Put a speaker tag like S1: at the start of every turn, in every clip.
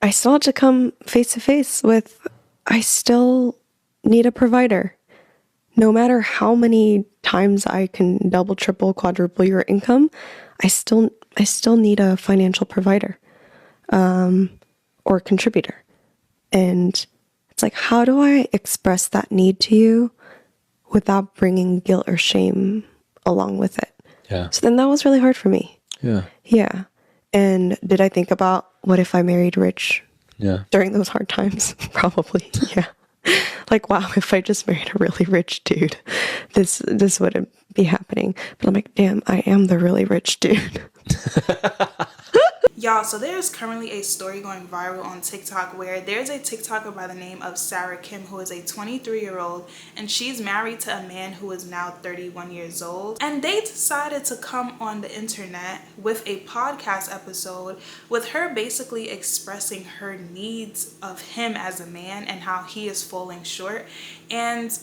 S1: I still had to come face to face with, I still need a provider. No matter how many times I can double, triple, quadruple your income, I still need a financial provider, or contributor. And it's like, how do I express that need to you without bringing guilt or shame along with it?
S2: Yeah.
S1: So then that was really hard for me.
S2: Yeah.
S1: Yeah. And did I think about what if I married rich
S2: Yeah.
S1: during those hard times? Probably. Yeah. Like, wow, if I just married a really rich dude, this wouldn't be happening. But I'm like, damn, I am the really rich dude.
S3: Y'all, so there's currently a story going viral on TikTok where there's a TikToker by the name of Sarah Kim who is a 23-year-old, and she's married to a man who is now 31 years old. And they decided to come on the internet with a podcast episode with her basically expressing her needs of him as a man and how he is falling short. And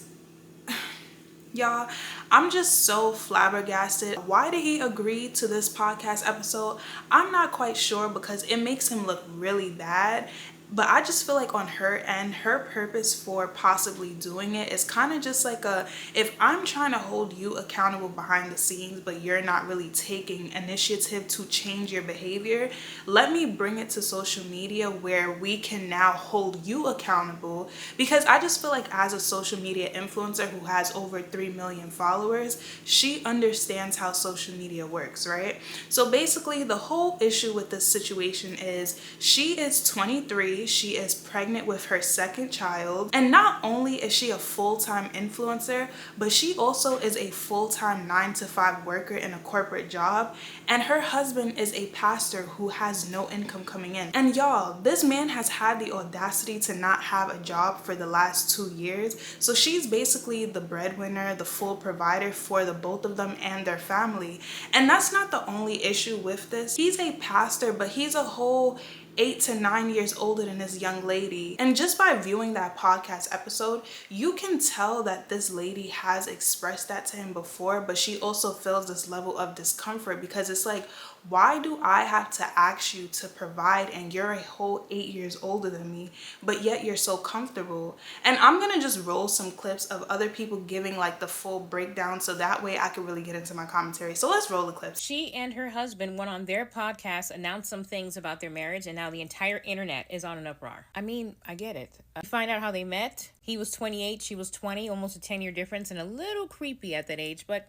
S3: y'all, I'm just so flabbergasted. Why did he agree to this podcast episode? I'm not quite sure because it makes him look really bad. But I just feel like on her end, her purpose for possibly doing it is kind of just like if I'm trying to hold you accountable behind the scenes, but you're not really taking initiative to change your behavior, let me bring it to social media where we can now hold you accountable. Because I just feel like as a social media influencer who has over 3 million followers, she understands how social media works, right? So basically the whole issue with this situation is she is 23. She is pregnant with her second child. And not only is she a full-time influencer, but she also is a full-time 9-to-5 worker in a corporate job. And her husband is a pastor who has no income coming in. And y'all, this man has had the audacity to not have a job for the last 2 years. So she's basically the breadwinner, the full provider for the both of them and their family. And that's not the only issue with this. He's a pastor, but he's a whole 8 to 9 years older than this young lady. And just by viewing that podcast episode, you can tell that this lady has expressed that to him before, but she also feels this level of discomfort because it's like, why do I have to ask you to provide and you're a whole 8 years older than me, but yet you're so comfortable? And I'm gonna just roll some clips of other people giving like the full breakdown so that way I can really get into my commentary. So let's roll the clips.
S4: She and her husband went on their podcast, announced some things about their marriage, and now the entire internet is on an uproar. I mean, I get it. You find out how they met. He was 28, she was 20, almost a 10-year difference, and a little creepy at that age, but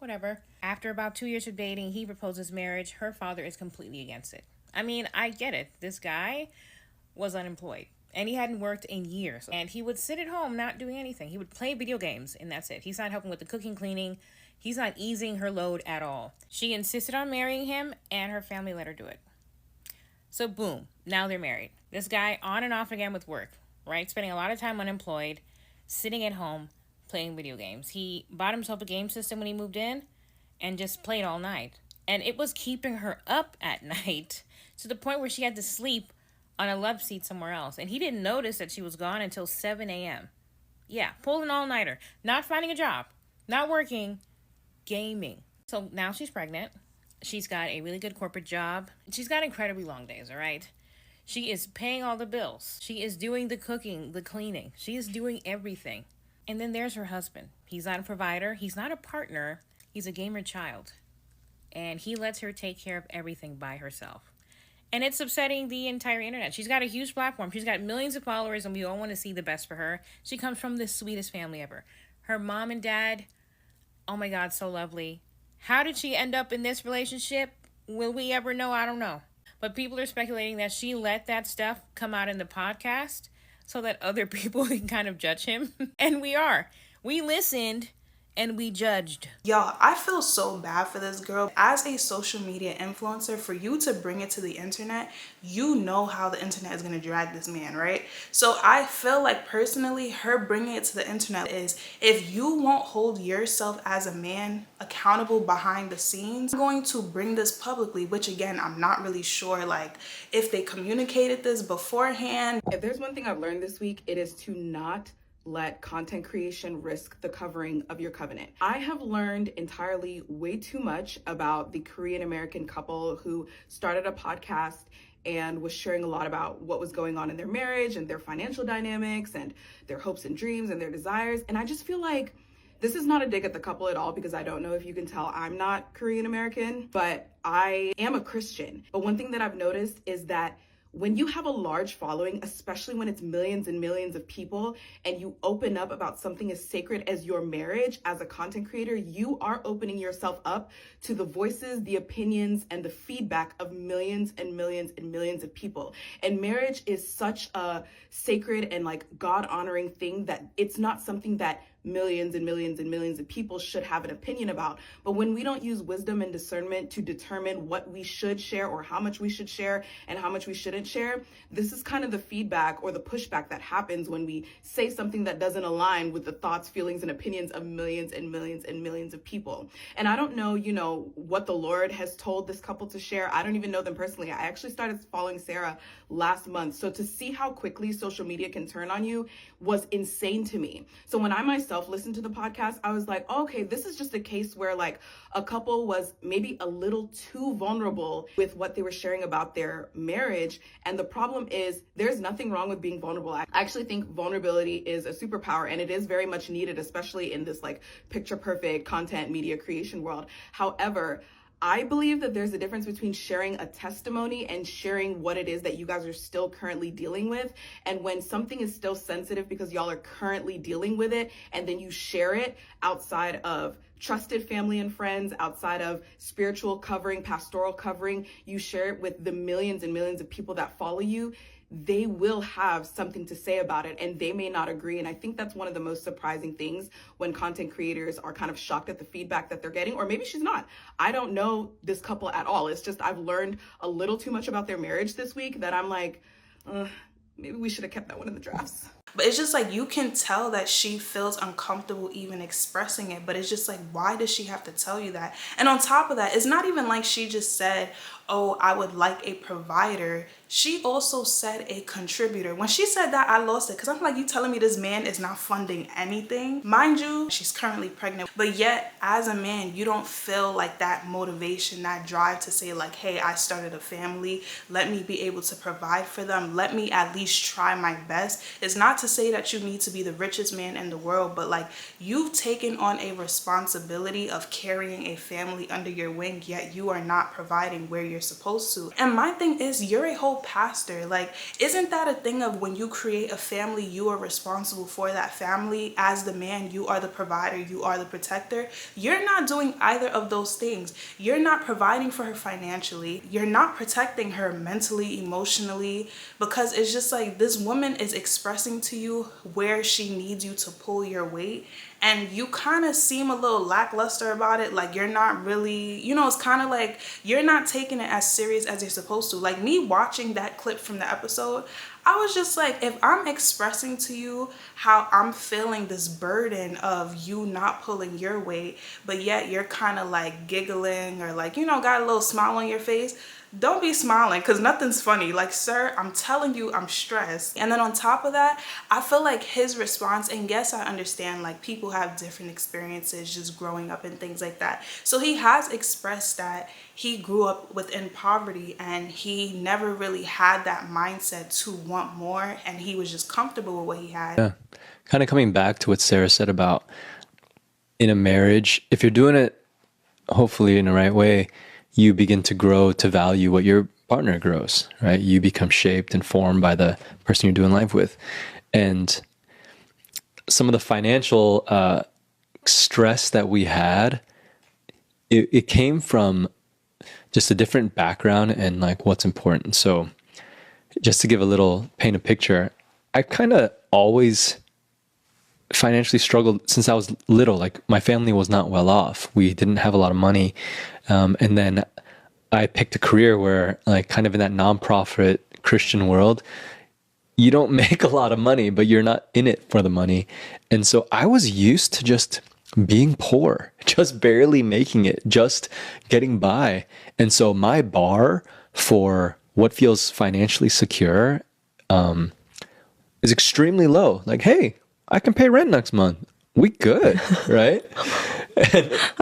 S4: whatever. After about 2 years of dating, he proposes marriage. Her father is completely against it. I mean, I get it. This guy was unemployed and he hadn't worked in years. And he would sit at home not doing anything. He would play video games and that's it. He's not helping with the cooking, cleaning. He's not easing her load at all. She insisted on marrying him and her family let her do it. So boom, now they're married. This guy on and off again with work, right? Spending a lot of time unemployed, sitting at home, playing video games. He bought himself a game system when he moved in and just played all night. And it was keeping her up at night to the point where she had to sleep on a love seat somewhere else. And he didn't notice that she was gone until 7 a.m. Yeah, pulling all-nighter, not finding a job, not working, gaming. So now she's pregnant. She's got a really good corporate job. She's got incredibly long days, all right? She is paying all the bills. She is doing the cooking, the cleaning. She is doing everything. And then there's her husband. He's not a provider. He's not a partner. He's a gamer child. And he lets her take care of everything by herself. And it's upsetting the entire internet. She's got a huge platform. She's got millions of followers, and we all want to see the best for her. She comes from the sweetest family ever. Her mom and dad, oh my God, so lovely. How did she end up in this relationship? Will we ever know? I don't know. But people are speculating that she let that stuff come out in the podcast so that other people can kind of judge him. And we are. We listened and we judged.
S3: Y'all, I feel so bad for this girl. As a social media influencer, for you to bring it to the internet, you know how the internet is going to drag this man, right? So I feel like personally, her bringing it to the internet is, if you won't hold yourself as a man accountable behind the scenes, I'm going to bring this publicly, which again, I'm not really sure like if they communicated this beforehand.
S5: If there's one thing I've learned this week, it is to not let content creation risk the covering of your covenant. I have learned entirely way too much about the Korean American couple who started a podcast and was sharing a lot about what was going on in their marriage and their financial dynamics and their hopes and dreams and their desires. And I just feel like this is not a dig at the couple at all, because I don't know if you can tell I'm not Korean American, but I am a Christian. But one thing that I've noticed is that when you have a large following, especially when it's millions and millions of people, and you open up about something as sacred as your marriage as a content creator, you are opening yourself up to the voices, the opinions, and the feedback of millions and millions and millions of people. And marriage is such a sacred and like God-honoring thing that it's not something that millions and millions and millions of people should have an opinion about. But when we don't use wisdom and discernment to determine what we should share or how much we should share and how much we shouldn't share, this is kind of the feedback or the pushback that happens when we say something that doesn't align with the thoughts, feelings, and opinions of millions and millions and millions of people. And I don't know, what the Lord has told this couple to share. I don't even know them personally. I actually started following Sarah last month. So to see how quickly social media can turn on you was insane to me. So when I myself listened to the podcast, I was like, okay, this is just a case where like a couple was maybe a little too vulnerable with what they were sharing about their marriage. And the problem is there's nothing wrong with being vulnerable. I actually think vulnerability is a superpower, and it is very much needed, especially in this like picture perfect content media creation world. However, I believe that there's a difference between sharing a testimony and sharing what it is that you guys are still currently dealing with. And when something is still sensitive because y'all are currently dealing with it, and then you share it outside of trusted family and friends, outside of spiritual covering, pastoral covering, you share it with the millions and millions of people that follow you, they will have something to say about it, and they may not agree. And I think that's one of the most surprising things when content creators are kind of shocked at the feedback that they're getting, or maybe she's not. I don't know this couple at all. It's just I've learned a little too much about their marriage this week that I'm like, maybe we should have kept that one in the drafts.
S3: But it's just like you can tell that she feels uncomfortable even expressing it. But it's just like, why does she have to tell you that? And on top of that, it's not even like she just said, oh, I would like a provider. She also said a contributor. When she said that, I lost it, because I'm like, you telling me this man is not funding anything? Mind you, she's currently pregnant, but yet as a man, you don't feel like that motivation, that drive to say like, hey, I started a family. Let me be able to provide for them. Let me at least try my best. It's not to say that you need to be the richest man in the world, but like you've taken on a responsibility of carrying a family under your wing, yet you are not providing where you're supposed to. And my thing is, you're a whole pastor. Like, isn't that a thing of when you create a family, you are responsible for that family? As the man, you are the provider, you are the protector. You're not doing either of those things. You're not providing for her financially. You're not protecting her mentally, emotionally, because it's just like this woman is expressing to you where she needs you to pull your weight, and you kind of seem a little lackluster about it. Like you're not really, it's kind of like you're not taking it as serious as you're supposed to. Like me watching that clip from the episode, I was just like, if I'm expressing to you how I'm feeling this burden of you not pulling your weight, but yet you're kind of like giggling or like, got a little smile on your face, don't be smiling, because nothing's funny. Like, sir, I'm telling you, I'm stressed. And then on top of that, I feel like his response, and yes, I understand, like people have different experiences just growing up and things like that. So he has expressed that he grew up within poverty and he never really had that mindset to want more, and he was just comfortable with what he had.
S2: Yeah. Kind of coming back to what Sarah said about in a marriage, if you're doing it hopefully in the right way, you begin to grow to value what your partner grows, right? You become shaped and formed by the person you're doing life with. And some of the financial stress that we had, it came from just a different background and like what's important. So just to give paint a picture, I kind of always financially struggled since I was little. Like my family was not well off. We didn't have a lot of money. And then I picked a career where like kind of in that nonprofit Christian world, you don't make a lot of money, but you're not in it for the money. And so I was used to just being poor, just barely making it, just getting by. And so my bar for what feels financially secure is extremely low. Like, hey, I can pay rent next month. We good, right?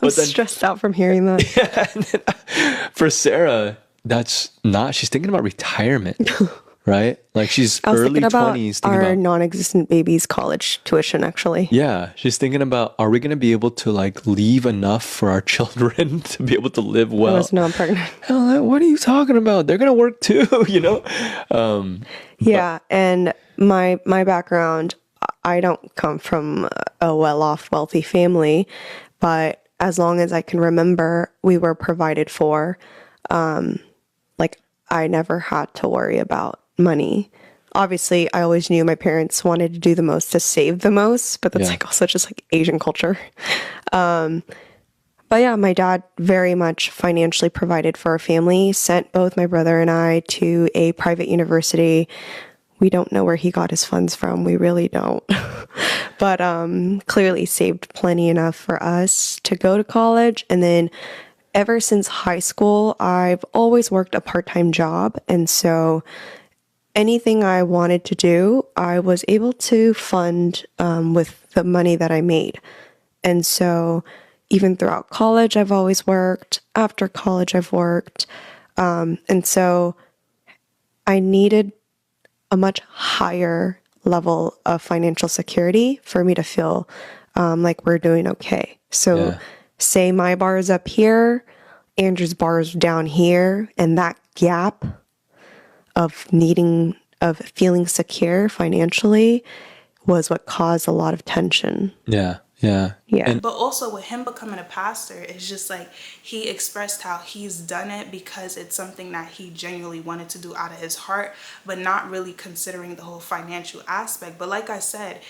S1: I'm stressed out from hearing that.
S2: Yeah, and then for Sarah, she's thinking about retirement, right? Like she's
S1: I was
S2: early
S1: thinking about
S2: 20s,
S1: our non-existent baby's college tuition, actually.
S2: yeah, she's thinking about, are we going to be able to like leave enough for our children to be able to live
S1: I
S2: well?
S1: was not pregnant.
S2: What are you talking about? They're going to work too, you know?
S1: Yeah, and my background, I don't come from a well-off, wealthy family, but as long as I can remember, we were provided for. Like I never had to worry about money. Obviously, I always knew my parents wanted to do the most to save the most, but that's
S2: Yeah.
S1: like also just like Asian culture. But yeah, my dad very much financially provided for our family, sent both my brother and I to a private university. We don't know where he got his funds from. We really don't. But clearly saved plenty enough for us to go to college. And then ever since high school, I've always worked a part-time job. And so anything I wanted to do, I was able to fund with the money that I made. And so even throughout college, I've always worked. After college, I've worked. And so I needed a much higher level of financial security for me to feel like we're doing okay. So
S2: Yeah.
S1: say my bar is up here, Andrew's bar is down here, and that gap of feeling secure financially was what caused a lot of tension.
S2: Yeah. Yeah.
S1: Yeah.
S3: But also with him becoming a pastor, it's just like he expressed how he's done it because it's something that he genuinely wanted to do out of his heart, but not really considering the whole financial aspect. But like I said,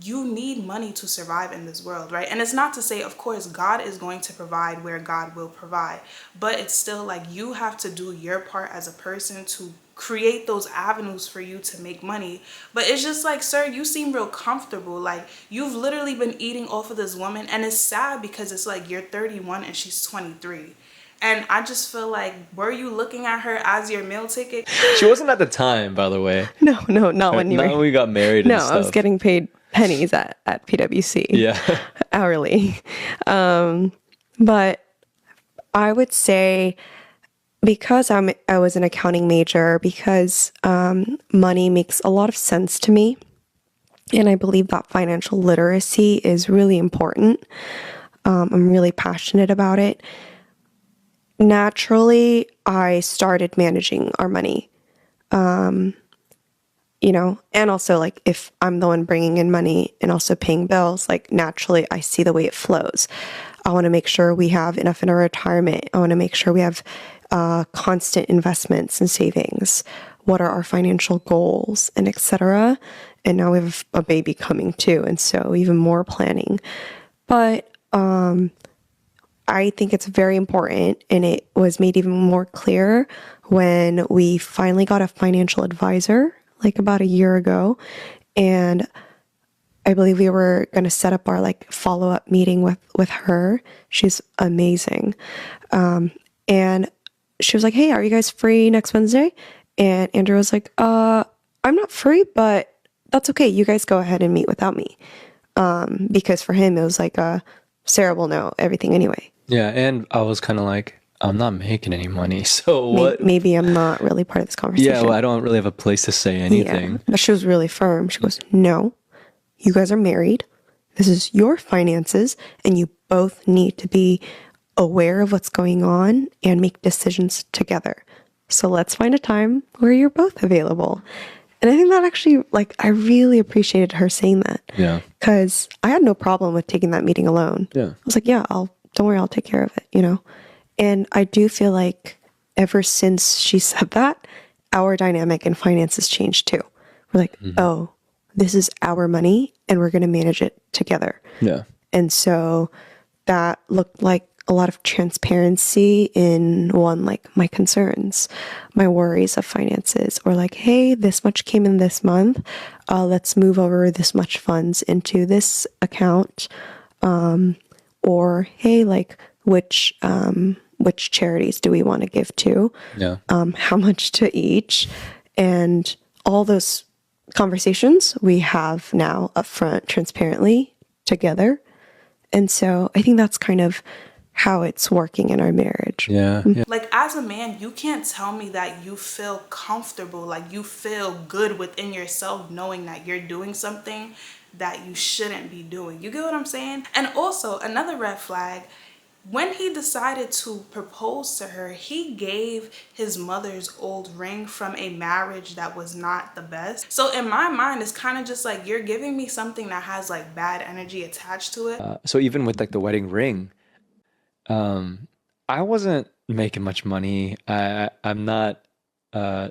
S3: you need money to survive in this world, right? And it's not to say, of course, God is going to provide where God will provide, but it's still like you have to do your part as a person to create those avenues for you to make money. But it's just like, sir, you seem real comfortable. Like you've literally been eating off of this woman, and it's sad because it's like you're 31 and she's 23. And I just feel like, were you looking at her as your meal ticket?
S2: She wasn't at the time, by the way.
S1: No, not when you
S2: Not
S1: were.
S2: when we got married
S1: No,
S2: and stuff.
S1: I was getting paid pennies at PwC.
S2: Yeah.
S1: Hourly. But I would say because I was an accounting major, because money makes a lot of sense to me, and I believe that financial literacy is really important. I'm really passionate about it. Naturally, I started managing our money. And also like if I'm the one bringing in money and also paying bills, like naturally I see the way it flows. I want to make sure we have enough in our retirement. I want to make sure we have constant investments and savings. What are our financial goals and etc. And now we have a baby coming too. And so even more planning. But I think it's very important, and it was made even more clear when we finally got a financial advisor like about a year ago. And I believe we were going to set up our like follow-up meeting with her. She's amazing. And she was like, hey, are you guys free next Wednesday? And Andrew was like, I'm not free, but that's okay. You guys go ahead and meet without me. Because for him, it was like, Sarah will know everything anyway.
S2: Yeah. And I was kind of like, I'm not making any money. So what?
S1: Maybe I'm not really part of this conversation.
S2: Yeah. Well, I don't really have a place to say anything.
S1: Yeah, but she was really firm. She goes, no, you guys are married. This is your finances, and you both need to be aware of what's going on and make decisions together. So let's find a time where you're both available. And I think that actually, like, I really appreciated her saying that.
S2: Yeah.
S1: Because I had no problem with taking that meeting alone.
S2: Yeah.
S1: I was like, yeah, don't worry, I'll take care of it, And I do feel like ever since she said that, our dynamic in finances changed too. We're like, oh, this is our money and we're going to manage it together.
S2: Yeah.
S1: And so that looked like a lot of transparency in like my concerns, my worries of finances, or like, hey, this much came in this month. Let's move over this much funds into this account. Or hey, like which charities do we want to give to?
S2: Yeah.
S1: How much to each? And all those conversations we have now upfront, transparently together. And so I think that's kind of how it's working in our marriage.
S2: Yeah.
S3: Like, as a man, you can't tell me that you feel comfortable, like you feel good within yourself knowing that you're doing something that you shouldn't be doing. You get what I'm saying? And also, another red flag, when he decided to propose to her, he gave his mother's old ring from a marriage that was not the best. So in my mind, it's kind of just like, you're giving me something that has like bad energy attached to it.
S2: So even with like the wedding ring, I wasn't making much money. I'm not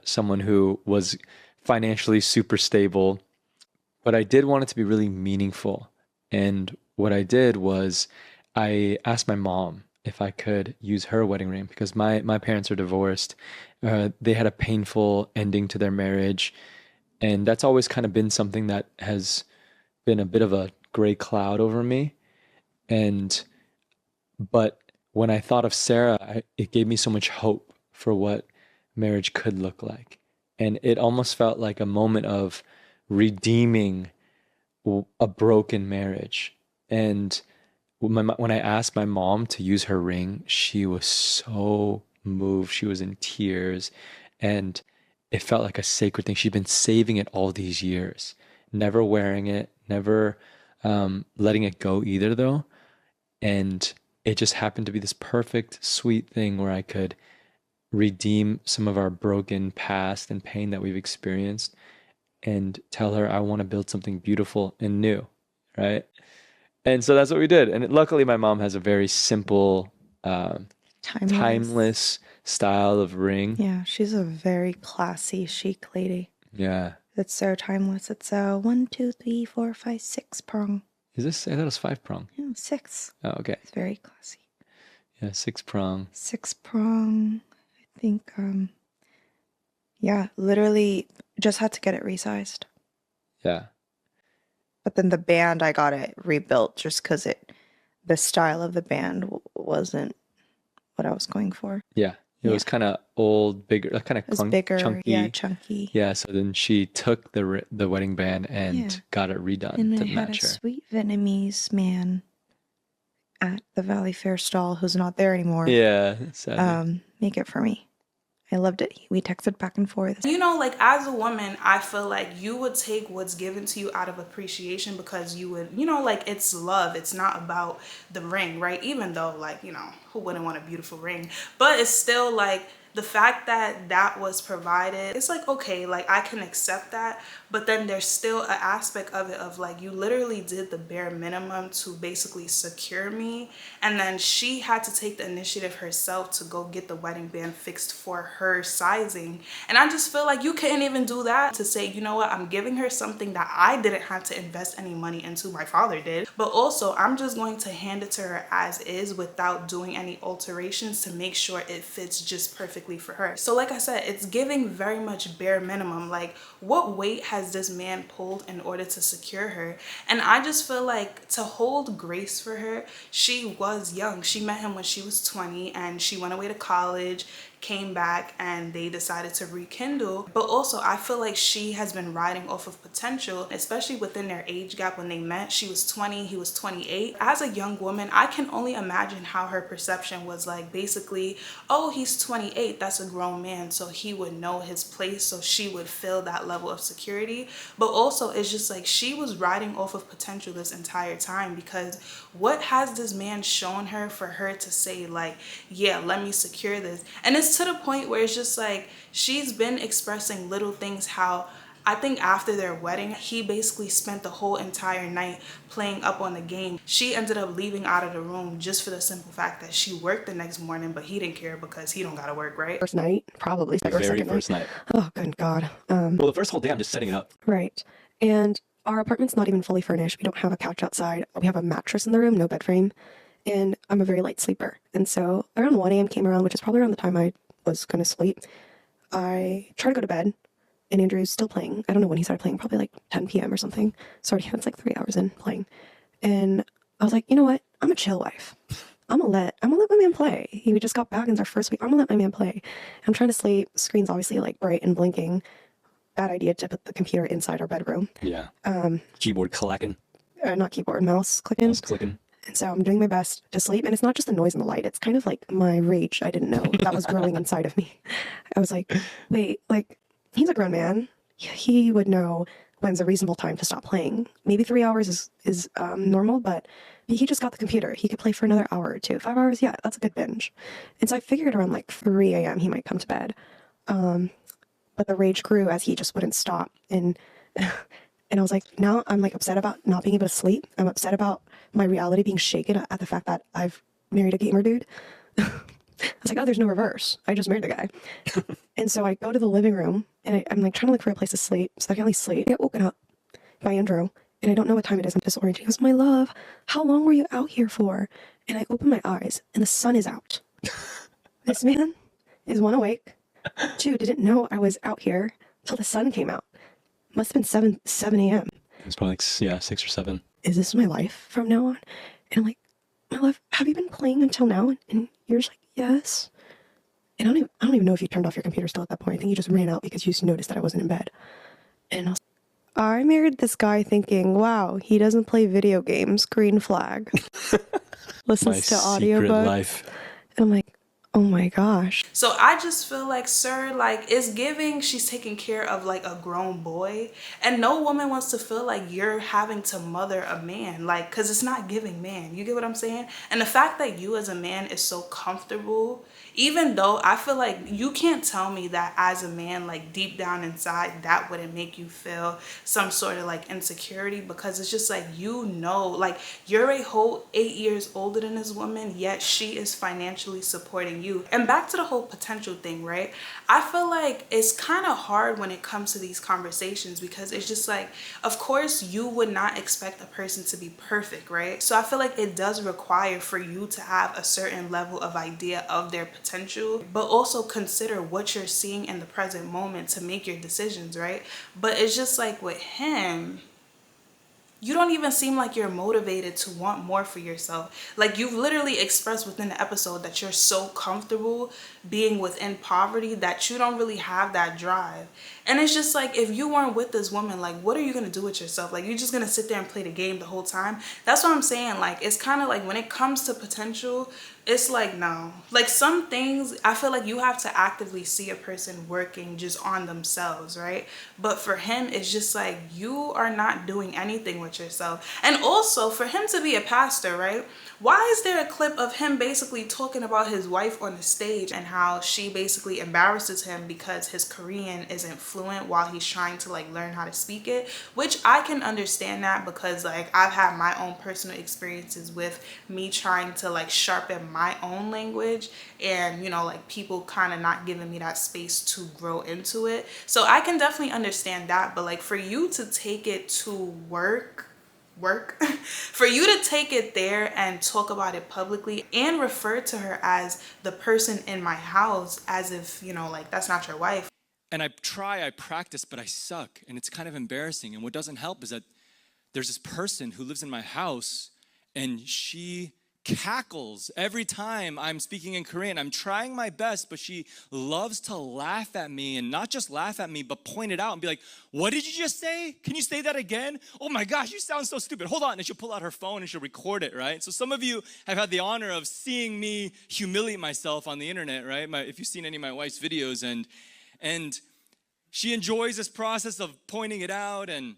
S2: someone who was financially super stable, but I did want it to be really meaningful. And what I did was I asked my mom if I could use her wedding ring because my parents are divorced. They had a painful ending to their marriage, and that's always kind of been something that has been a bit of a gray cloud over me. And but when I thought of Sarah, it gave me so much hope for what marriage could look like. And it almost felt like a moment of redeeming a broken marriage. And when I asked my mom to use her ring, she was so moved. She was in tears. And it felt like a sacred thing. She'd been saving it all these years, never wearing it, never letting it go either, though. And it just happened to be this perfect, sweet thing where I could redeem some of our broken past and pain that we've experienced and tell her I want to build something beautiful and new, right? And so that's what we did. And luckily, my mom has a very simple, timeless style of ring.
S1: Yeah, she's a very classy, chic lady.
S2: Yeah.
S1: It's so timeless. It's a 1, 2, 3, 4, 5, 6 prong.
S2: Is this? I thought it was 5-prong.
S1: Yeah, 6.
S2: Oh, okay.
S1: It's very classy.
S2: Yeah, 6-prong.
S1: 6 prong. I think, yeah, literally just had to get it resized.
S2: Yeah.
S1: But then the band, I got it rebuilt just because the style of the band wasn't what I was going for.
S2: Yeah. It was kind of old, bigger, kind of
S1: It was bigger,
S2: chunky.
S1: yeah, chunky.
S2: Yeah, so then she took the wedding band and got it redone
S1: And
S2: to
S1: I had a
S2: match her.
S1: sweet Vietnamese man at the Valley Fair stall who's not there anymore.
S2: Yeah, sadly.
S1: Make it for me. I loved it. We texted back and forth.
S3: You know, like, as a woman, I feel like you would take what's given to you out of appreciation because you would, you know, like, it's love. It's not about the ring, right? Even though, like, you know, who wouldn't want a beautiful ring? But it's still like the fact that that was provided, it's like, okay, like, I can accept that. But then there's still an aspect of it of like, you literally did the bare minimum to basically secure me. And then she had to take the initiative herself to go get the wedding band fixed for her sizing. And I just feel like you couldn't even do that to say, you know what, I'm giving her something that I didn't have to invest any money into. My father did. But also, I'm just going to hand it to her as is without doing any alterations to make sure it fits just perfectly for her. So like I said, it's giving very much bare minimum. Like, what weight has this man pulled in order to secure her? And I just feel like to hold grace for her, she was young. She met him when she was 20 and she went away to college, came back, and they decided to rekindle. But also, I feel like she has been riding off of potential, especially within their age gap. When they met, she was 20, he was 28. As a young woman, I can only imagine how her perception was like, basically, oh, he's 28, that's a grown man, so he would know his place, so she would feel that level of security. But also, it's just like she was riding off of potential this entire time, because what has this man shown her for her to say like, yeah, let me secure this? And it's to the point where it's just like, she's been expressing little things, how I think after their wedding, he basically spent the whole entire night playing up on the game. She ended up leaving out of the room just for the simple fact that she worked the next morning, but he didn't care because he don't gotta work, right?
S1: First night, probably.
S2: The very first night.
S1: Oh, good God.
S2: Well, the first whole day I'm just setting it up.
S1: Right. And our apartment's not even fully furnished. We don't have a couch outside. We have a mattress in the room, no bed frame. And I'm a very light sleeper. And so around 1 a.m. came around, which is probably around the time I was going to sleep. I tried to go to bed, and Andrew's still playing. I don't know when he started playing, probably like 10 p.m. or something. Sorry, it's like 3 hours in playing. And I was like, you know what? I'm a chill wife. I'm gonna let my man play. He just got back in our first week. I'm gonna let my man play. I'm trying to sleep. Screen's obviously like bright and blinking. Bad idea to put the computer inside our bedroom.
S2: Yeah. Keyboard clacking.
S1: Not keyboard, mouse clicking.
S2: Mouse clicking.
S1: And so I'm doing my best to sleep. And it's not just the noise and the light. It's kind of like my rage. I didn't know that was growing inside of me. I was like, wait, like, he's a grown man. He would know when's a reasonable time to stop playing. Maybe 3 hours is normal, but he just got the computer. He could play for another hour or two. 5 hours, yeah, that's a good binge. And so I figured around like 3 a.m. he might come to bed. But the rage grew as he just wouldn't stop. And and I was like, now I'm like upset about not being able to sleep. I'm upset about my reality being shaken at the fact that I've married a gamer dude. I was like, oh, there's no reverse. I just married the guy. And so I go to the living room and I'm like trying to look for a place to sleep so I can at least sleep. I get woken up by Andrew and I don't know what time it is. I'm disoriented. He goes, my love, how long were you out here for? And I open my eyes and the sun is out. This man is one, awake. Two, didn't know I was out here till the sun came out. Must have been 7 a.m.
S2: It was probably like, yeah, 6 or 7.
S1: Is this my life from now on? And I'm like, my love, have you been playing until now? And you're just like, yes. And I don't even know if you turned off your computer still at that point. I think you just ran out because you noticed that I wasn't in bed. And I married this guy thinking, wow, he doesn't play video games. Green flag. Listens to audiobooks.
S2: Life.
S1: And I'm like, oh my gosh.
S3: So I just feel like, sir, like, it's giving she's taking care of like a grown boy, and no woman wants to feel like you're having to mother a man, like, because it's not giving man. You get what I'm saying? And the fact that you as a man is so comfortable, even though I feel like you can't tell me that as a man, like deep down inside, that wouldn't make you feel some sort of like insecurity, because it's just like, you know, like you're a whole 8 years older than this woman, yet she is financially supporting you. And back to the whole potential thing, right? I feel like it's kind of hard when it comes to these conversations, because it's just like, of course you would not expect a person to be perfect, right? So I feel like it does require for you to have a certain level of idea of their potential, but also consider what you're seeing in the present moment to make your decisions, right? But it's just like with him, you don't even seem like you're motivated to want more for yourself. Like, you've literally expressed within the episode that you're so comfortable being within poverty that you don't really have that drive. And it's just like, if you weren't with this woman, like, what are you going to do with yourself? Like, you're just going to sit there and play the game the whole time? That's what I'm saying. Like, it's kind of like when it comes to potential, it's like, no. Like, some things, I feel like you have to actively see a person working just on themselves, right? But for him, it's just like, you are not doing anything with yourself. And also, for him to be a pastor, right? Why is there a clip of him basically talking about his wife on the stage and how she basically embarrasses him because his Korean isn't fluent while he's trying to like learn how to speak it? Which I can understand that, because like I've had my own personal experiences with me trying to like sharpen my own language, and you know, like people kind of not giving me that space to grow into it. So I can definitely understand that. But like, for you to take it to work for you to take it there and talk about it publicly and refer to her as the person in my house, as if, you know, like that's not your wife.
S6: And I practice, but I suck, and it's kind of embarrassing. And what doesn't help is that there's this person who lives in my house, and she cackles every time I'm speaking in Korean. I'm trying my best, but she loves to laugh at me, and not just laugh at me, but point it out and be like, what did you just say? Can you say that again? Oh my gosh, you sound so stupid. Hold on. And she'll pull out her phone and she'll record it, right? So some of you have had the honor of seeing me humiliate myself on the internet, right? If you've seen any of my wife's videos, and she enjoys this process of pointing it out, and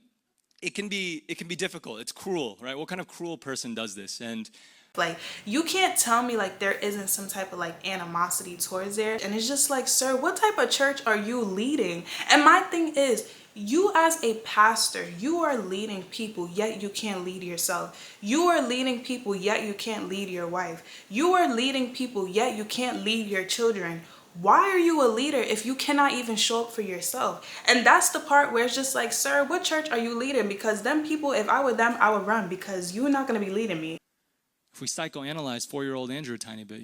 S6: it can be difficult. It's cruel, right? What kind of cruel person does this? And
S3: like, you can't tell me like there isn't some type of like animosity towards there. And it's just like, sir, what type of church are you leading? And my thing is, you as a pastor, you are leading people, yet you can't lead yourself. You are leading people, yet you can't lead your wife. You are leading people, yet you can't lead your children. Why are you a leader if you cannot even show up for yourself? And that's the part where it's just like, sir, what church are you leading? Because them people, if I were them, I would run, because you're not going to be leading me.
S6: if we psychoanalyze 4-year-old Andrew a tiny bit,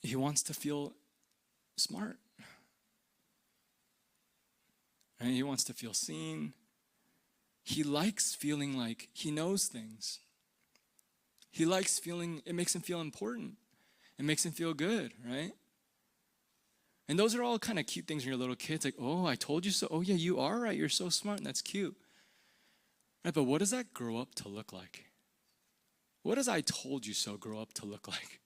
S6: he wants to feel smart. Right? He wants to feel seen. He likes feeling like he knows things. He likes feeling, it makes him feel important. It makes him feel good, right? And those are all kind of cute things when you're little kids, like, oh, I told you so. Oh yeah, you are right, you're so smart, and that's cute. Right, but what does that grow up to look like? What does I told you so grow up to look like?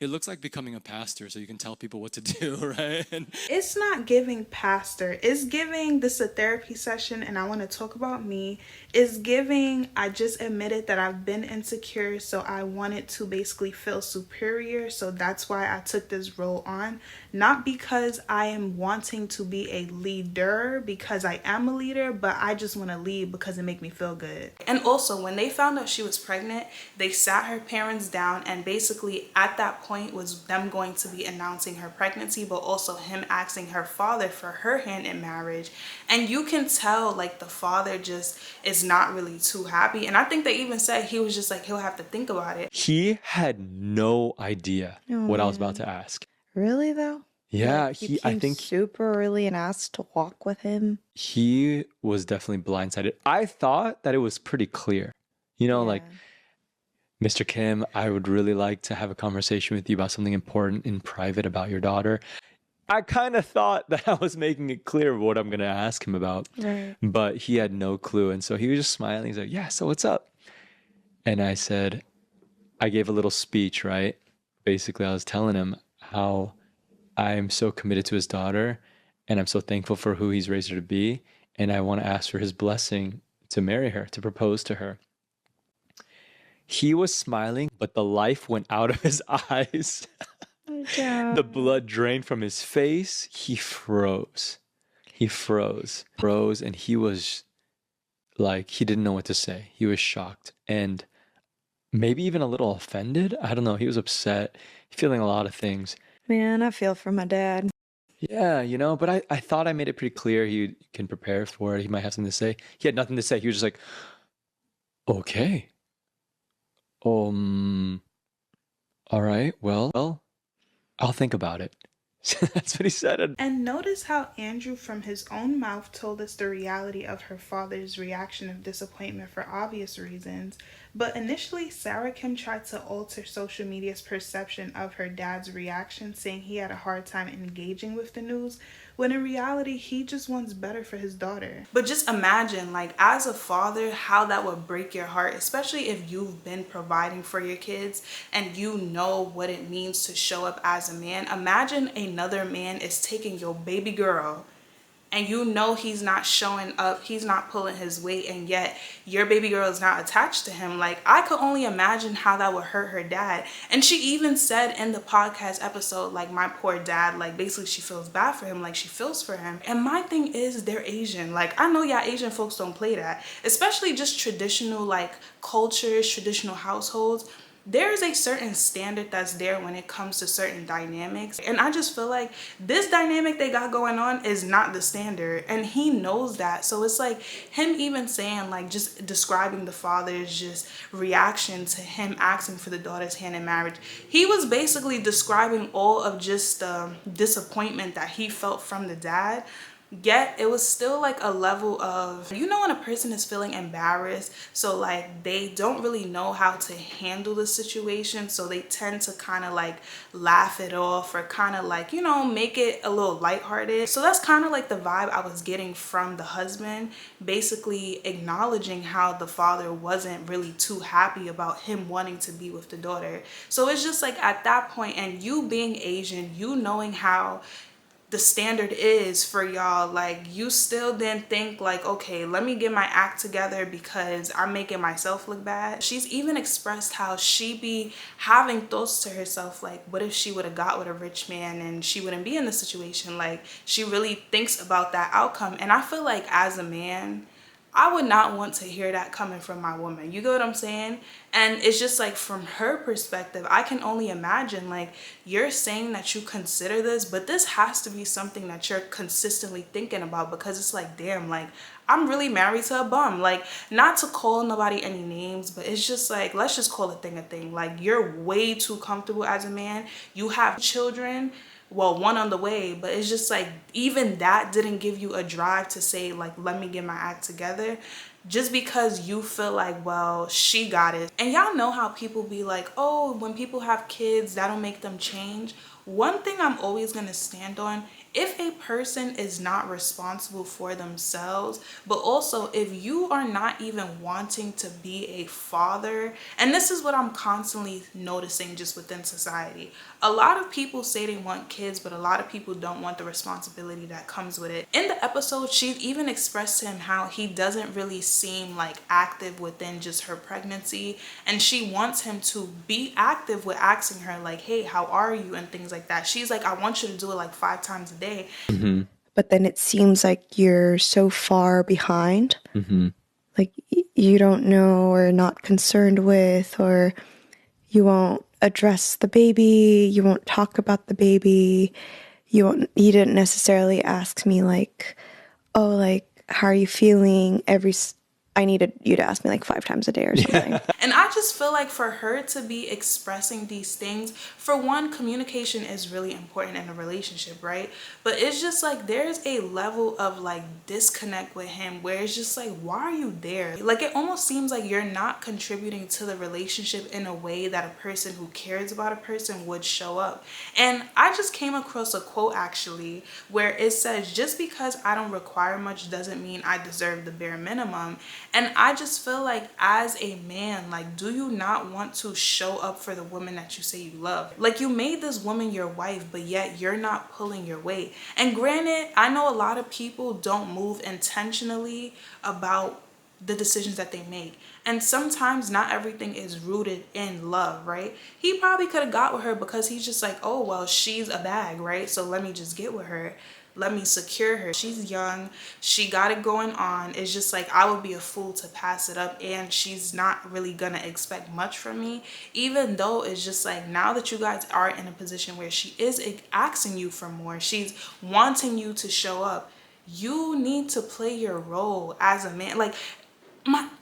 S6: It looks like becoming a pastor so you can tell people what to do, right?
S3: It's not giving pastor. It's giving this a therapy session and I want to talk about me. It's giving I just admitted that I've been insecure, so I wanted to basically feel superior. So that's why I took this role on. Not because I am wanting to be a leader, because I am a leader, but I just want to lead because it makes me feel good. And also, when they found out she was pregnant, they sat her parents down, and basically at that point was them going to be announcing her pregnancy, but also him asking her father for her hand in marriage. And you can tell like the father just is not really too happy. And I think they even said he was just like, he'll have to think about it.
S2: He had no idea what I was about to ask.
S1: Really though?
S2: Yeah,
S1: Like, you
S2: I
S1: came
S2: think
S1: super early and asked to walk with him.
S2: he was definitely blindsided. I thought that it was pretty clear. You know, like, Mr. Kim, I would really like to have a conversation with you about something important in private about your daughter. I kind of thought that I was making it clear what I'm going to ask him about,
S1: Right.
S2: but he had no clue. And so he was just smiling. He's like, yeah, so what's up? And I said, I gave a little speech, right? Basically, I was telling him how I'm so committed to his daughter and I'm so thankful for who he's raised her to be. And I want to ask for his blessing to marry her, to propose to her. He was smiling, but the life went out of his eyes. The blood drained from his face. He froze. He froze, and he was like, he didn't know what to say. He was shocked and maybe even a little offended. I don't know. He was upset, feeling a lot of things.
S1: Man, I feel for my dad.
S2: Yeah, you know, but I thought I made it pretty clear he can prepare for it. He might have something to say. He had nothing to say. He was just like, okay. All right, well, I'll think about it. That's what he said.
S3: And notice how Andrew from his own mouth told us the reality of her father's reaction of disappointment for obvious reasons. But initially, Sarah Kim tried to alter social media's perception of her dad's reaction, saying he had a hard time engaging with the news, when in reality, he just wants better for his daughter. But just imagine, like, as a father, how that would break your heart, especially if you've been providing for your kids and you know what it means to show up as a man. Imagine another man is taking your baby girl and you know he's not showing up, he's not pulling his weight, and yet your baby girl is not attached to him. Like, I could only imagine how that would hurt her dad. And she even said in the podcast episode, like, my poor dad, like, basically she feels bad for him, like she feels for him. And my thing is, they're Asian. Like, I know y'all Asian folks don't play that, especially just traditional like cultures, traditional households. There is a certain standard that's there when it comes to certain dynamics. And I just feel like this dynamic they got going on is not the standard. And he knows that. So it's like him even saying, like, just describing the father's just reaction to him asking for the daughter's hand in marriage. He was basically describing all of just the disappointment that he felt from the dad. Yet it was still like a level of, you know, when a person is feeling embarrassed, so like they don't really know how to handle the situation, so they tend to kind of like laugh it off or kind of like, you know, make it a little lighthearted. So that's kind of like the vibe I was getting from the husband, basically acknowledging how the father wasn't really too happy about him wanting to be with the daughter. So it's just like at that point, and you being Asian, you knowing how the standard is for y'all, like, you still then think like, okay, let me get my act together because I'm making myself look bad. She's even expressed how she be having thoughts to herself, like, what if she would have got with a rich man and she wouldn't be in this situation? Like, she really thinks about that outcome. And I feel like as a man, I would not want to hear that coming from my woman. You get what I'm saying? And it's just like, from her perspective, I can only imagine, like, you're saying that you consider this, but this has to be something that you're consistently thinking about, because it's like, damn, like, I'm really married to a bum. Like, not to call nobody any names, but it's just like, let's just call a thing a thing. Like, you're way too comfortable as a man. You have children. Well, one on the way, but it's just like, even that didn't give you a drive to say, like, let me get my act together, just because you feel like, well, she got it. And y'all know how people be like, oh, when people have kids, that'll make them change. one thing I'm always going to stand on, if a person is not responsible for themselves, but also if you are not even wanting to be a father, and this is what I'm constantly noticing just within society. A lot of people say they want kids, but a lot of people don't want the responsibility that comes with it. In the episode, she even expressed to him how he doesn't really seem like active within just her pregnancy, and she wants him to be active with asking her like, hey, how are you, and things like that. She's like, I want you to do it like 5 times a day.
S1: But then it seems like you're so far behind. Like you don't know or not concerned with, or you won't address the baby, you won't talk about the baby. You didn't necessarily ask me like, oh, like, how are you feeling? I needed you to ask me like 5 times a day or something.
S3: And I just feel like for her to be expressing these things, for one, communication is really important in a relationship, right? But it's just like there's a level of like disconnect with him where it's just like, why are you there? Like it almost seems like you're not contributing to the relationship in a way that a person who cares about a person would show up. And I just came across a quote actually where it says, just because I don't require much doesn't mean I deserve the bare minimum. And I just feel like as a man, like, do you not want to show up for the woman that you say you love? Like, you made this woman your wife, but yet you're not pulling your weight. And granted, I know a lot of people don't move intentionally about the decisions that they make. And sometimes not everything is rooted in love, right? He probably could have got with her because he's just like, oh, well, she's a bag, right? So let me just get with her. Let me secure her. She's young. She got it going on. It's just like I would be a fool to pass it up, and she's not really gonna expect much from me, even though it's just like now that you guys are in a position where she is asking you for more, she's wanting you to show up. You need to play your role as a man. Like,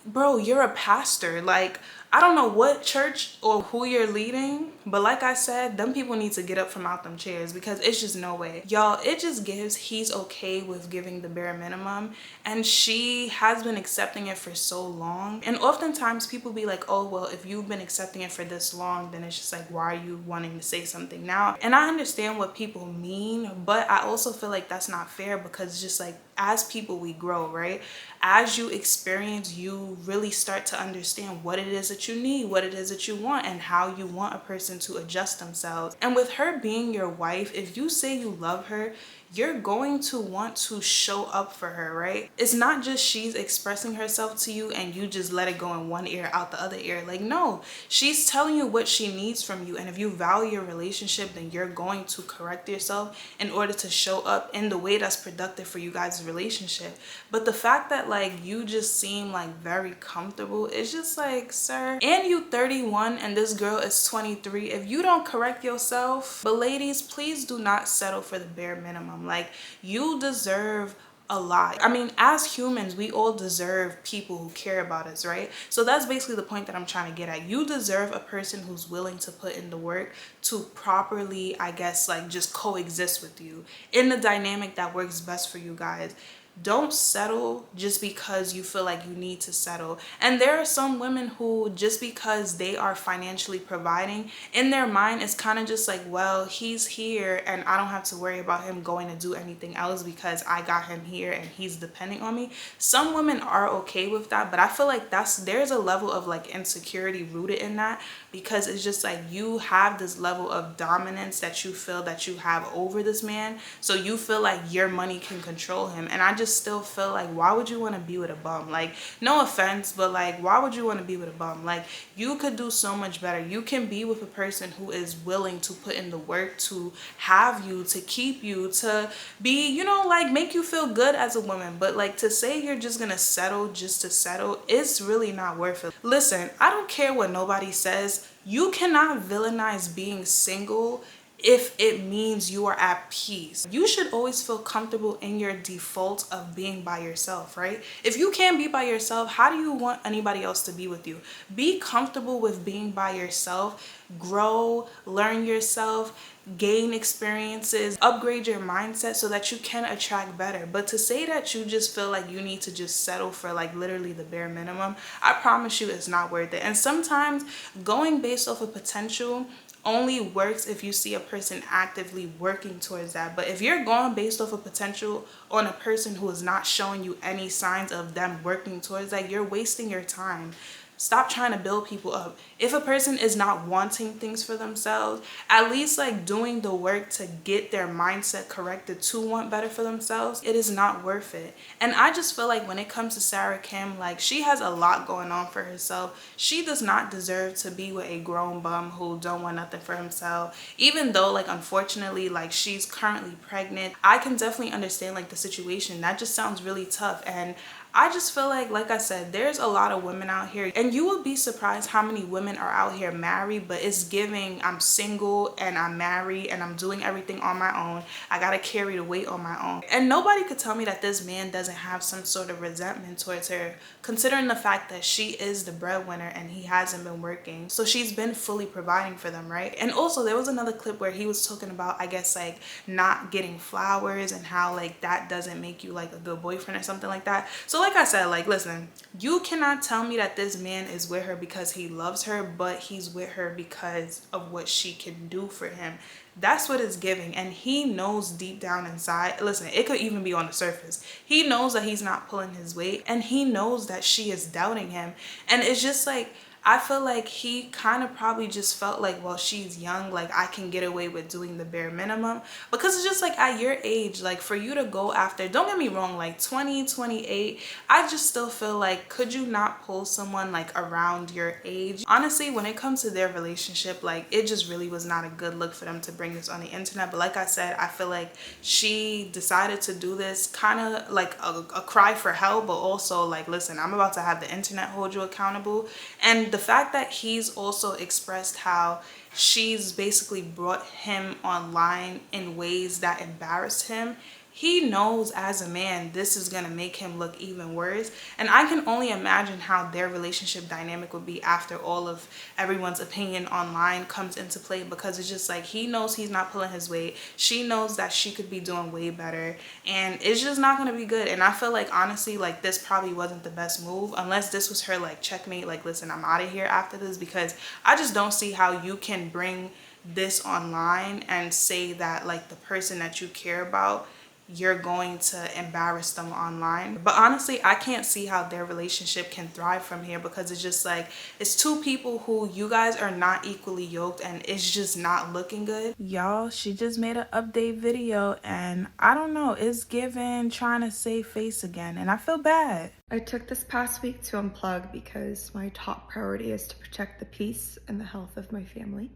S3: bro, you're a pastor. Like, I don't know what church or who you're leading, but like I said, them people need to get up from out them chairs because it's just no way. Y'all, it just gives he's okay with giving the bare minimum, and she has been accepting it for so long. And oftentimes people be like, oh, well, if you've been accepting it for this long, then it's just like, why are you wanting to say something now? And I understand what people mean, but I also feel like that's not fair because it's just like, as people, we grow, right? As you experience, you really start to understand what it is that you need, what it is that you want, and how you want a person to adjust themselves. And with her being your wife, if you say you love her, you're going to want to show up for her, right? It's not just she's expressing herself to you and you just let it go in one ear out the other ear. Like, no, she's telling you what she needs from you. And if you value your relationship, then you're going to correct yourself in order to show up in the way that's productive for you guys' relationship. But the fact that like you just seem like very comfortable, it's just like, sir, and you 31 and this girl is 23. If you don't correct yourself, but ladies, please do not settle for the bare minimum. Like, you deserve a lot. I mean, as humans, we all deserve people who care about us, right? So that's basically the point that I'm trying to get at. You deserve a person who's willing to put in the work to properly, I guess, like just coexist with you in the dynamic that works best for you guys. Don't settle just because you feel like you need to settle. And there are some women who, just because they are financially providing, in their mind it's kind of just like, well, he's here and I don't have to worry about him going to do anything else because I got him here and he's depending on me. Some women are okay with that, but I feel like there's a level of like insecurity rooted in that, because it's just like you have this level of dominance that you feel that you have over this man, so you feel like your money can control him. And I just still feel like, why would you want to be with a bum? Like, no offense, but like, why would you want to be with a bum? Like, you could do so much better. You can be with a person who is willing to put in the work to have you, to keep you, to be, you know, like make you feel good as a woman. But like, to say you're just gonna settle just to settle, it's really not worth it. Listen, I don't care what nobody says. You cannot villainize being single if it means you are at peace. You should always feel comfortable in your default of being by yourself, right? If you can't be by yourself, how do you want anybody else to be with you? Be comfortable with being by yourself, grow, learn yourself, gain experiences, upgrade your mindset so that you can attract better. But to say that you just feel like you need to just settle for like literally the bare minimum, I promise you it's not worth it. And sometimes going based off of potential, only works if you see a person actively working towards that. But if you're going based off of potential on a person who is not showing you any signs of them working towards that, you're wasting your time. Stop trying to build people up. If a person is not wanting things for themselves, at least like doing the work to get their mindset corrected to want better for themselves, it is not worth it. And I just feel like when it comes to Sarah Kim, like she has a lot going on for herself. She does not deserve to be with a grown bum who don't want nothing for himself. Even though like unfortunately like she's currently pregnant, I can definitely understand like the situation. That just sounds really tough. And I just feel like I said, there's a lot of women out here, and you will be surprised how many women are out here married, but it's giving I'm single and I'm married and I'm doing everything on my own. I gotta carry the weight on my own. And nobody could tell me that this man doesn't have some sort of resentment towards her, considering the fact that she is the breadwinner and he hasn't been working. So she's been fully providing for them, right? And also there was another clip where he was talking about, I guess, like not getting flowers and how like that doesn't make you like a good boyfriend or something like that. So like I said, like, listen, you cannot tell me that this man is with her because he loves her, but he's with her because of what she can do for him. That's what it's giving. And he knows deep down inside, listen, it could even be on the surface. He knows that he's not pulling his weight, and he knows that she is doubting him. And it's just like, I feel like he kind of probably just felt like, well, she's young, like I can get away with doing the bare minimum. Because it's just like at your age, like for you to go after, don't get me wrong, like 20, 28, I just still feel like, could you not pull someone like around your age? Honestly, when it comes to their relationship, like it just really was not a good look for them to bring this on the internet. But like I said, I feel like she decided to do this kind of like a cry for help, but also like, listen, I'm about to have the internet hold you accountable. And the fact that he's also expressed how she's basically brought him online in ways that embarrassed him, he knows as a man this is going to make him look even worse. And I can only imagine how their relationship dynamic would be after all of everyone's opinion online comes into play, because it's just like he knows he's not pulling his weight. She knows that she could be doing way better, and it's just not going to be good. And I feel like honestly, like this probably wasn't the best move, unless this was her like checkmate, like listen, I'm out of here after this, because I just don't see how you can bring this online and say that like the person that you care about, you're going to embarrass them online. But honestly, I can't see how their relationship can thrive from here, because it's just like, it's two people who you guys are not equally yoked, and it's just not looking good. Y'all, she just made an update video, and I don't know, it's giving trying to save face again, and I feel bad.
S1: I took this past week to unplug because my top priority is to protect the peace and the health of my family.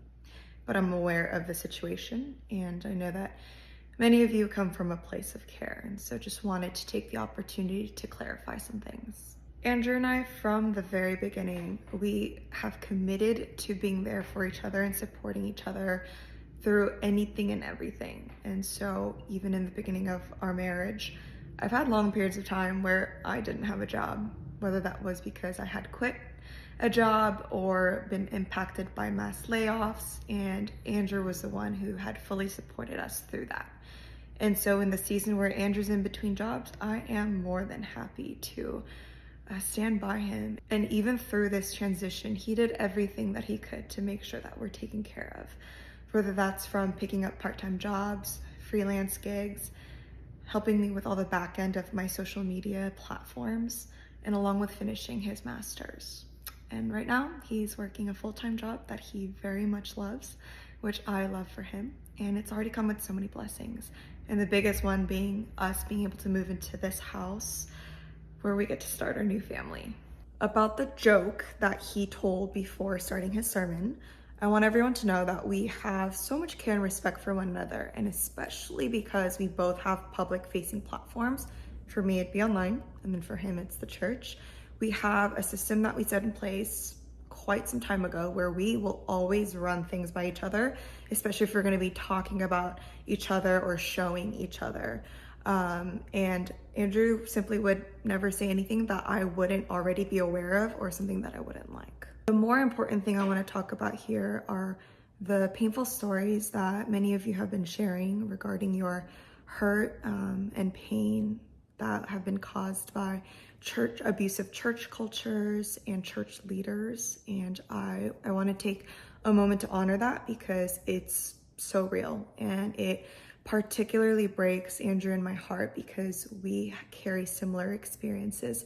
S1: But I'm aware of the situation, and I know that many of you come from a place of care, and so just wanted to take the opportunity to clarify some things. Andrew and I, from the very beginning, we have committed to being there for each other and supporting each other through anything and everything. And so even in the beginning of our marriage, I've had long periods of time where I didn't have a job, whether that was because I had quit a job or been impacted by mass layoffs, and Andrew was the one who had fully supported us through that. And so in the season where Andrew's in between jobs, I am more than happy to stand by him. And even through this transition, he did everything that he could to make sure that we're taken care of, whether that's from picking up part-time jobs, freelance gigs, helping me with all the back end of my social media platforms, and along with finishing his master's. And right now he's working a full-time job that he very much loves, which I love for him. And it's already come with so many blessings. And the biggest one being us being able to move into this house where we get to start our new family. About the joke that he told before starting his sermon, I want everyone to know that we have so much care and respect for one another, and especially because we both have public-facing platforms. For me, it'd be online, and then for him, it's the church. We have a system that we set in place quite some time ago where we will always run things by each other, especially if we're going to be talking about each other or showing each other. And Andrew simply would never say anything that I wouldn't already be aware of or something that I wouldn't like. The more important thing I want to talk about here are the painful stories that many of you have been sharing regarding your hurt and pain that have been caused by abusive church cultures and church leaders. And I want to take a moment to honor that because it's so real, and it particularly breaks Andrew and my heart because we carry similar experiences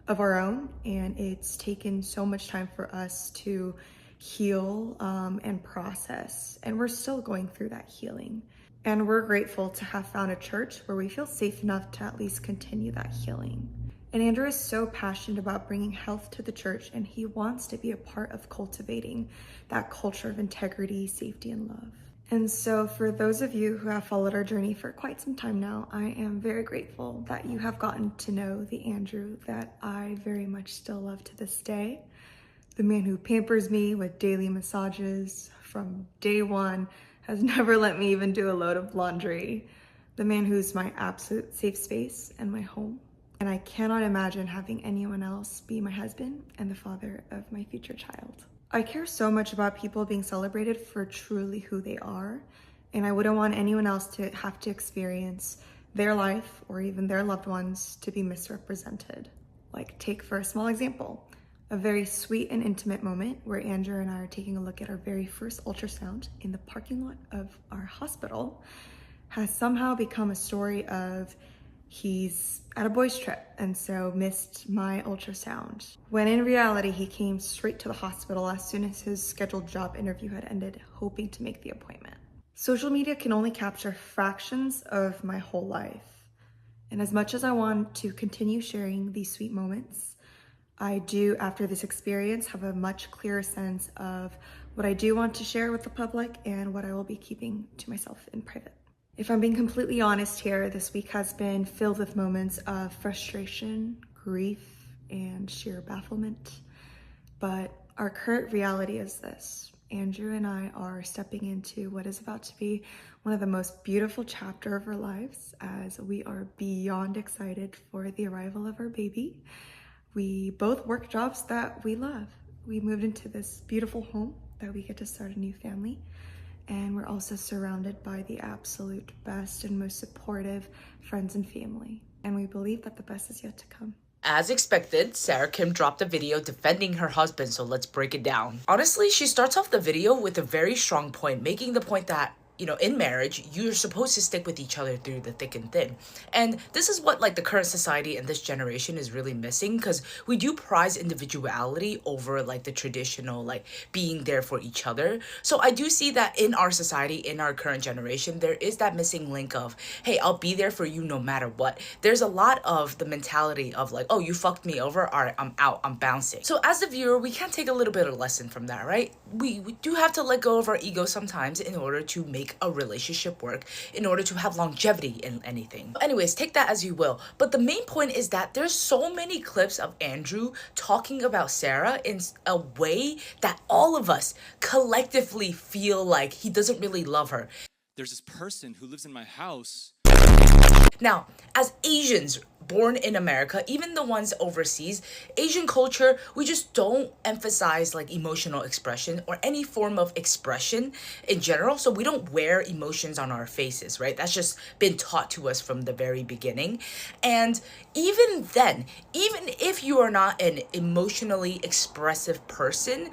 S1: of our own, and it's taken so much time for us to heal and process, and we're still going through that healing. And we're grateful to have found a church where we feel safe enough to at least continue that healing. And Andrew is so passionate about bringing health to the church, and he wants to be a part of cultivating that culture of integrity, safety, and love. And so for those of you who have followed our journey for quite some time now, I am very grateful that you have gotten to know the Andrew that I very much still love to this day. The man who pampers me with daily massages from day one, has never let me even do a load of laundry. The man who's my absolute safe space and my home. And I cannot imagine having anyone else be my husband and the father of my future child. I care so much about people being celebrated for truly who they are, and I wouldn't want anyone else to have to experience their life or even their loved ones to be misrepresented. Like, take for a small example, a very sweet and intimate moment where Andrew and I are taking a look at our very first ultrasound in the parking lot of our hospital has somehow become a story of he's at a boys' trip and so missed my ultrasound. When in reality, he came straight to the hospital as soon as his scheduled job interview had ended, hoping to make the appointment. Social media can only capture fractions of my whole life. And as much as I want to continue sharing these sweet moments, I do, after this experience, have a much clearer sense of what I do want to share with the public and what I will be keeping to myself in private. If I'm being completely honest here, this week has been filled with moments of frustration, grief, and sheer bafflement. But our current reality is this. Andrew and I are stepping into what is about to be one of the most beautiful chapters of our lives, as we are beyond excited for the arrival of our baby. We both work jobs that we love. We moved into this beautiful home that we get to start a new family. And we're also surrounded by the absolute best and most supportive friends and family. And we believe that the best is yet to come.
S7: As expected, Sarah Kim dropped a video defending her husband, so let's break it down. Honestly, she starts off the video with a very strong point, making the point that, in marriage, you're supposed to stick with each other through the thick and thin. And this is what, the current society and this generation is really missing, because we do prize individuality over, the traditional, being there for each other. So I do see that in our society, in our current generation, there is that missing link of, hey, I'll be there for you no matter what. There's a lot of the mentality of, oh, you fucked me over, all right, I'm out, I'm bouncing. So as a viewer, we can take a little bit of lesson from that, right? We do have to let go of our ego sometimes in order to make a relationship work, in order to have longevity in anything. Anyways, take that as you will. But the main point is that there's so many clips of Andrew talking about Sarah in a way that all of us collectively feel like he doesn't really love her.
S6: There's this person who lives in my house.
S7: Now, as Asians born in America, even the ones overseas, Asian culture, we just don't emphasize emotional expression or any form of expression in general. So we don't wear emotions on our faces, right? That's just been taught to us from the very beginning. And even then, even if you are not an emotionally expressive person,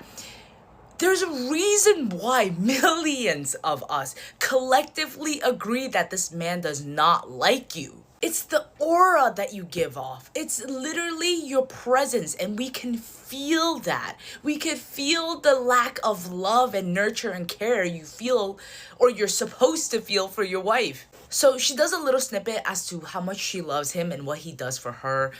S7: there's a reason why millions of us collectively agree that this man does not like you. It's the aura that you give off. It's literally your presence, and we can feel that. We can feel the lack of love and nurture and care you feel, or you're supposed to feel, for your wife. So she does a little snippet as to how much she loves him and what he does for her.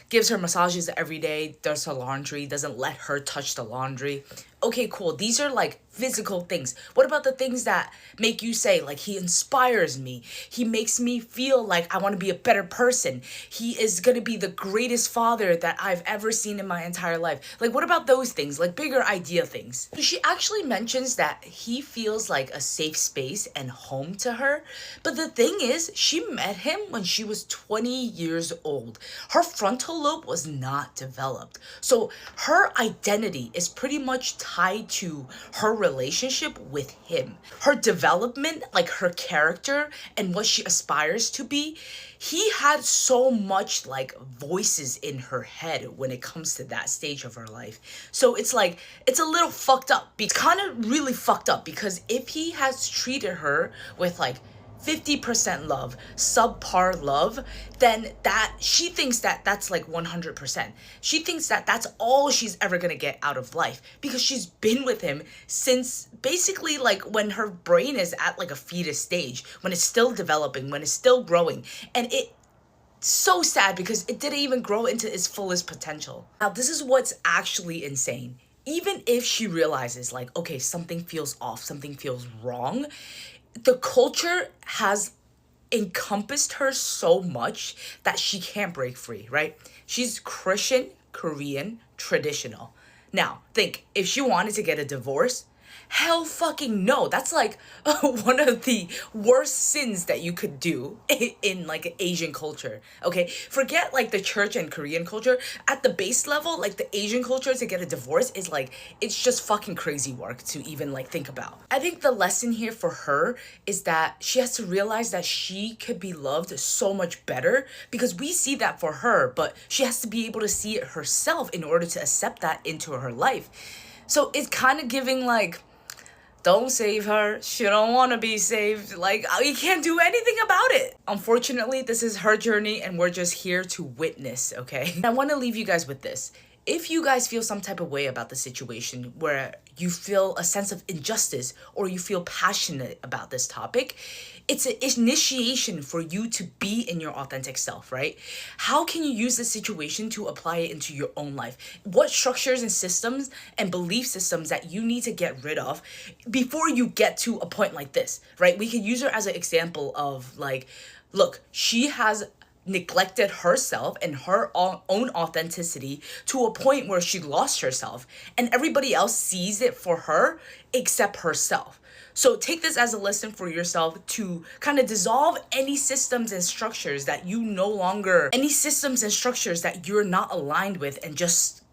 S7: Gives her massages every day, does her laundry, doesn't let her touch the laundry. Okay, cool. These are physical things. What about the things that make you say, he inspires me? He makes me feel like I want to be a better person. He is going to be the greatest father that I've ever seen in my entire life. What about those things? Bigger idea things. She actually mentions that he feels like a safe space and home to her. But the thing is, she met him when she was 20 years old. Her frontal lobe was not developed. So her identity is pretty much tied to her relationship with him. Her development, like her character and what she aspires to be, he had so much like voices in her head when it comes to that stage of her life. So it's like, it's a little fucked up. It's kind of really fucked up because if he has treated her with like 50% love, subpar love, then that she thinks that that's like 100%. She thinks that that's all she's ever gonna get out of life because she's been with him since basically like when her brain is at like a fetus stage, when it's still developing, when it's still growing. And it's so sad because it didn't even grow into its fullest potential. Now, this is what's actually insane. Even if she realizes like, okay, something feels off, something feels wrong, the culture has encompassed her so much that she can't break free, right? She's Christian, Korean, traditional. Now, think, if she wanted to get a divorce, hell fucking no. That's like one of the worst sins that you could do in like Asian culture. Okay, forget like the church and Korean culture. At the base level, like the Asian culture to get a divorce is like, it's just fucking crazy work to even like think about. I think the lesson here for her is that she has to realize that she could be loved so much better because we see that for her, but she has to be able to see it herself in order to accept that into her life. So it's kind of giving like, don't save her. She don't want to be saved. Like, we can't do anything about it. Unfortunately, this is her journey and we're just here to witness, okay? I want to leave you guys with this. If you guys feel some type of way about the situation where you feel a sense of injustice or you feel passionate about this topic, it's an initiation for you to be in your authentic self, right? How can you use this situation to apply it into your own life? What structures and systems and belief systems that you need to get rid of before you get to a point like this, right? We could use her as an example of like, look, she has neglected herself and her own authenticity to a point where she lost herself and everybody else sees it for her except herself. So take this as a lesson for yourself to kind of dissolve any systems and structures that you no longer, any systems and structures that you're not aligned with, and just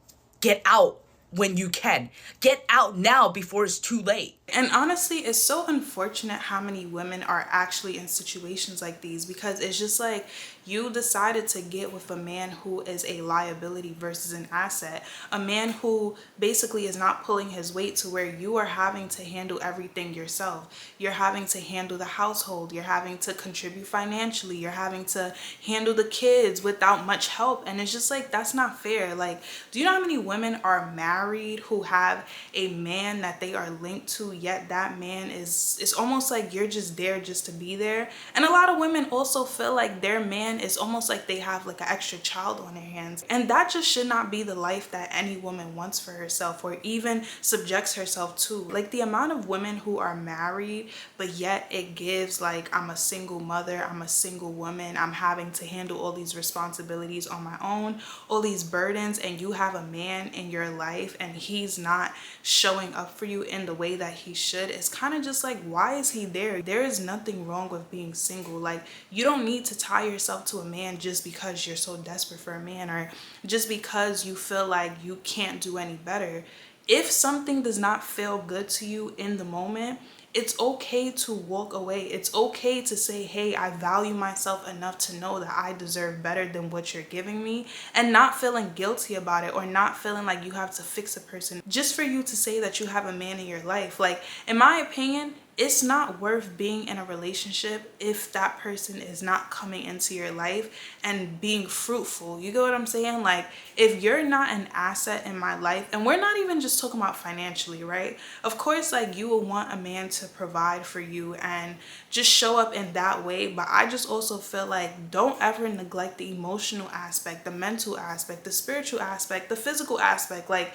S7: get out when you can. Get out now before it's too late.
S3: And honestly, it's so unfortunate how many women are actually in situations like these, because it's just like you decided to get with a man who is a liability versus an asset, a man who basically is not pulling his weight to where you are having to handle everything yourself. You're having to handle the household, you're having to contribute financially, you're having to handle the kids without much help. And it's just like, that's not fair. Like, do you know how many women are married who have a man that they are linked to, yet that man is, it's almost like you're just there just to be there. And a lot of women also feel like their man is almost like they have like an extra child on their hands, and that just should not be the life that any woman wants for herself or even subjects herself to. Like, the amount of women who are married but yet it gives like, I'm a single mother, I'm a single woman, I'm having to handle all these responsibilities on my own, all these burdens, and you have a man in your life and he's not showing up for you in the way that he should. It's kind of just like, why is he there? There is nothing wrong with being single. Like, you don't need to tie yourself to a man just because you're so desperate for a man, or just because you feel like you can't do any better. If something does not feel good to you in the moment, it's okay to walk away. It's okay to say, hey, I value myself enough to know that I deserve better than what you're giving me, and not feeling guilty about it, or not feeling like you have to fix a person just for you to say that you have a man in your life. Like, in my opinion, it's not worth being in a relationship if that person is not coming into your life and being fruitful. You get what I'm saying? Like, if you're not an asset in my life, and we're not even just talking about financially, right? Of course, like, you will want a man to provide for you and just show up in that way. But I just also feel like, don't ever neglect the emotional aspect, the mental aspect, the spiritual aspect, the physical aspect. Like,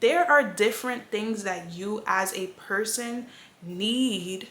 S3: there are different things that you as a person need,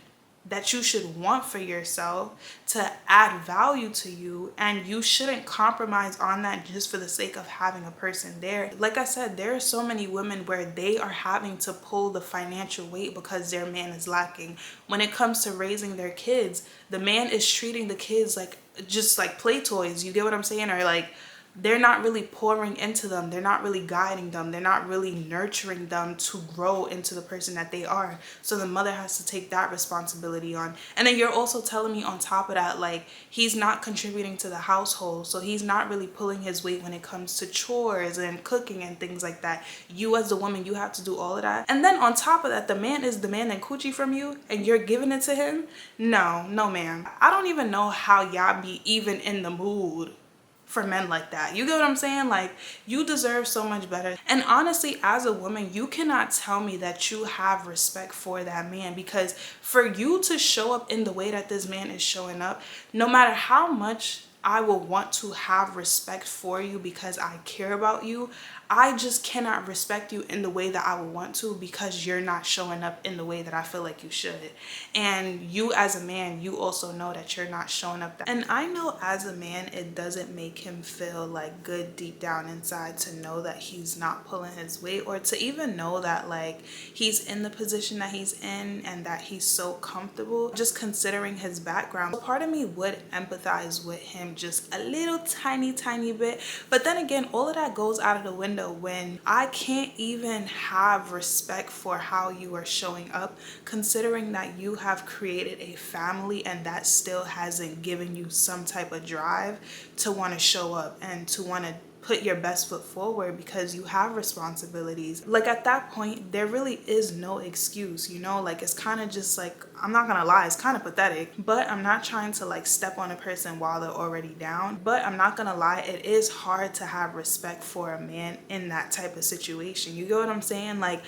S3: that you should want for yourself to add value to you, and you shouldn't compromise on that just for the sake of having a person there. Like I said, there are so many women where they are having to pull the financial weight because their man is lacking. When it comes to raising their kids, the man is treating the kids like just like play toys. You get what I'm saying? Or like they're not really pouring into them. They're not really guiding them. They're not really nurturing them to grow into the person that they are. So the mother has to take that responsibility on. And then you're also telling me on top of that, like, he's not contributing to the household. So he's not really pulling his weight when it comes to chores and cooking and things like that. You as a woman, you have to do all of that. And then on top of that, the man is demanding coochie from you and you're giving it to him? No, no ma'am. I don't even know how y'all be even in the mood for men like that. You get what I'm saying? Like, you deserve so much better. And honestly, as a woman, you cannot tell me that you have respect for that man, because for you to show up in the way that this man is showing up, no matter how much I will want to have respect for you because I care about you, I just cannot respect you in the way that I would want to because you're not showing up in the way that I feel like you should. And you as a man, you also know that you're not showing up. And I know as a man, it doesn't make him feel like good deep down inside to know that he's not pulling his weight, or to even know that like he's in the position that he's in and that he's so comfortable, just considering his background. So part of me would empathize with him just a little tiny bit. But then again, all of that goes out of the window when I can't even have respect for how you are showing up, considering that you have created a family and that still hasn't given you some type of drive to want to show up and to want to put your best foot forward because you have responsibilities. Like, at that point, there really is no excuse, you know? Like, it's kind of just like, I'm not gonna lie, it's kind of pathetic, but I'm not trying to like step on a person while they're already down. But I'm not gonna lie, it is hard to have respect for a man in that type of situation. You get what I'm saying? Like,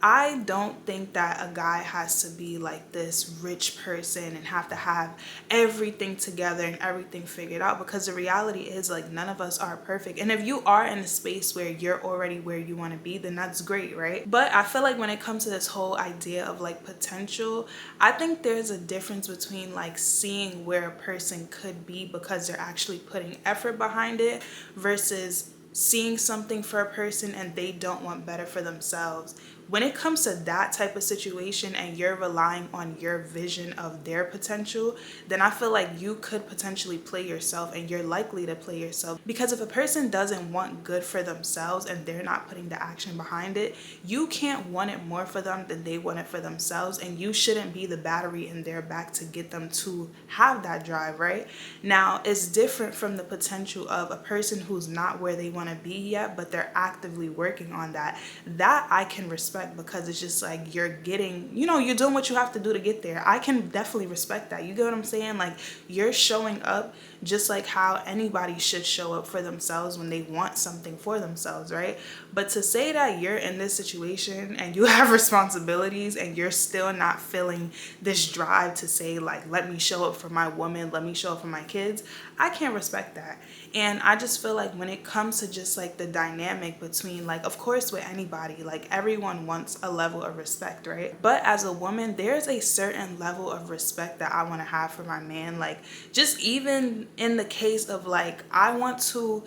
S3: I don't think that a guy has to be like this rich person and have to have everything together and everything figured out, because the reality is like none of us are perfect. And if you are in a space where you're already where you want to be, then that's great, right? But I feel like when it comes to this whole idea of like potential, I think there's a difference between like seeing where a person could be because they're actually putting effort behind it versus seeing something for a person and they don't want better for themselves. When it comes to that type of situation and you're relying on your vision of their potential, then I feel like you could potentially play yourself, and you're likely to play yourself. Because if a person doesn't want good for themselves and they're not putting the action behind it, you can't want it more for them than they want it for themselves, and you shouldn't be the battery in their back to get them to have that drive, right? Now, it's different from the potential of a person who's not where they want to be yet, but they're actively working on that. That I can respect, because it's just like you're getting, you know, you're doing what you have to do to get there. I can definitely respect that. You get what I'm saying? Like, you're showing up just like how anybody should show up for themselves when they want something for themselves, right? But to say that you're in this situation and you have responsibilities and you're still not feeling this drive to say like, let me show up for my woman, let me show up for my kids, I can't respect that. And I just feel like when it comes to just like the dynamic between, like, of course with anybody, like everyone wants a level of respect, right? But as a woman, there's a certain level of respect that I want to have for my man. Like, just even in the case of like, I don't want to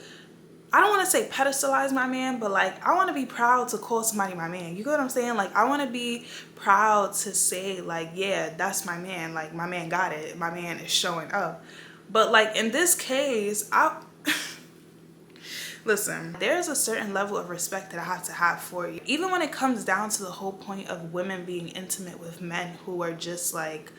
S3: say pedestalize my man, but like, I want to be proud to call somebody my man. You get what I'm saying? Like, I want to be proud to say like, yeah, that's my man. Like, my man got it. My man is showing up. But like in this case, listen, there's a certain level of respect that I have to have for you. Even when it comes down to the whole point of women being intimate with men who are just like,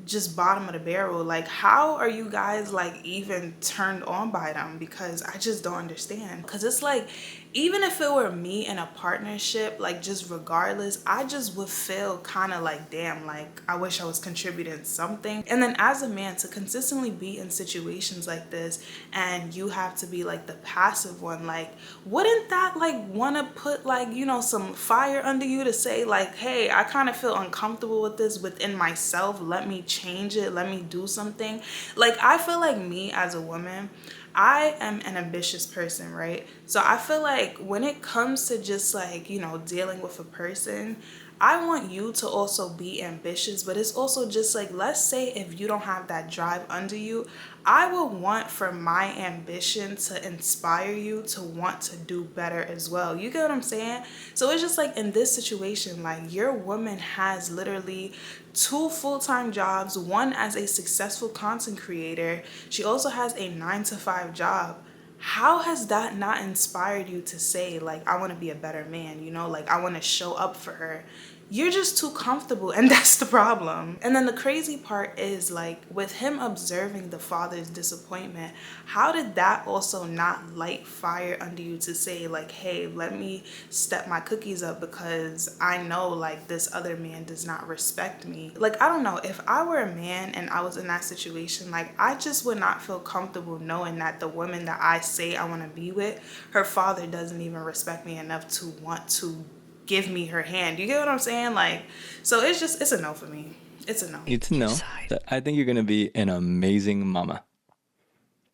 S3: just bottom of the barrel, like, how are you guys like even turned on by them? Because I just don't understand. Because it's like, even if it were me in a partnership, like, just regardless, I just would feel kind of like, damn, like, I wish I was contributing something. And then as a man, to consistently be in situations like this and you have to be like the passive one, like, wouldn't that like want to put like, you know, some fire under you to say like, hey, I kind of feel uncomfortable with this within myself, let me change it, let me do something. Like, I feel like me as a woman, I am an ambitious person, right? So I feel like when it comes to just like, you know, dealing with a person, I want you to also be ambitious, but it's also just like, let's say if you don't have that drive under you, I would want for my ambition to inspire you to want to do better as well. You get what I'm saying? So it's just like in this situation, like, your woman has literally 2 full-time jobs, one as a successful content creator. She also has a 9-to-5 job. how has that not inspired you to say, like, I want to be a better man, you know, like, I want to show up for her? You're just too comfortable, and that's the problem. And then the crazy part is, like, with him observing the father's disappointment, how did that also not light fire under you to say, like, hey, let me step my cookies up because I know, like, this other man does not respect me? Like, I don't know, if I were a man and I was in that situation, like, I just would not feel comfortable knowing that the woman that I say I want to be with, her father doesn't even respect me enough to want to give me her hand. You get what I'm saying? Like, so it's a no for me. It's a no.
S2: You to know that I think you're gonna be an amazing mama.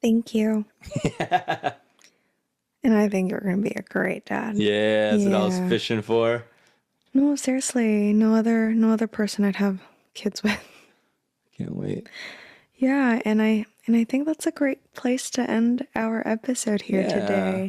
S1: Thank you. And I think you're going to be a great dad.
S2: Yeah, that's what I was
S1: Yeah.
S2: fishing for.
S1: No, seriously, no other person I'd have kids with.
S2: Can't wait.
S1: Yeah, and I think that's a great place to end our episode here
S2: Yeah.
S1: today.